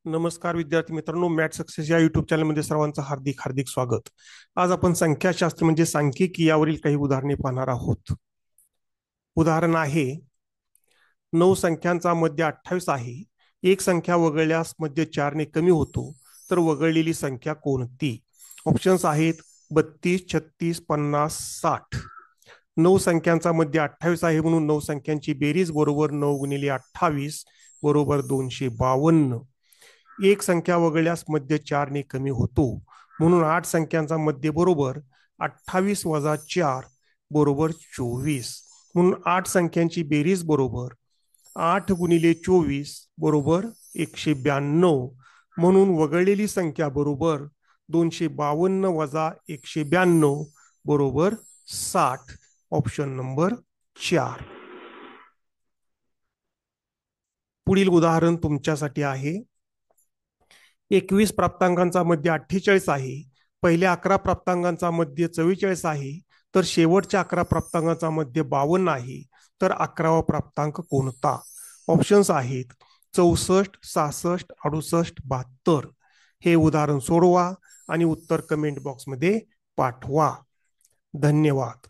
नमस्कार विद्यार्थी मित्रांनो, मॅथ सक्सेस या युट्यूब चॅनलमध्ये सर्वांचं हार्दिक हार्दिक स्वागत. आज आपण संख्याशास्त्र म्हणजे सांख्यिकी यावरील काही उदाहरणे पाहणार आहोत. उदाहरण आहे, 9 संख्यांचा मध्य 28 आहे. एक संख्या वगळल्यास मध्य 4 ने कमी होतो, तर वगळलेली संख्या कोणती? ऑप्शन्स आहेत 32, 36, 50, 60. 9 संख्यांचा मध्य 28 आहे म्हणून 9 संख्यांची बेरीज बरोबर 9 गुणिले 28 बरोबर 252. एक संख्या वगळल्यास मध्य 4 ने कमी होतो म्हणून 8 संख्यांचा मध्य बरोबर 28 वजा 4 बरोबर 24. म्हणून 8 संख्यांची बेरीज बरोबर 8 गुणिले 24 बरोबर 192. म्हणून वगळलेली संख्या बरोबर 252 वजा 192 बरोबर 60. Option number 4. पुढील उदाहरण तुमच्यासाठी आहे. 21 प्राप्तांकांचा मध्य 48 आहे. पहिल्या 11 प्राप्तांकांचा मध्य 44 आहे, तर शेवटच्या 11 प्राप्तांकांचा मध्य 52 आहे. तर 11वा प्राप्तांक कोणता? ऑप्शन्स आहेत 64, 66, 68, 72. हे उदाहरण सोडवा आणि उत्तर कमेंट बॉक्समध्ये पाठवा. धन्यवाद.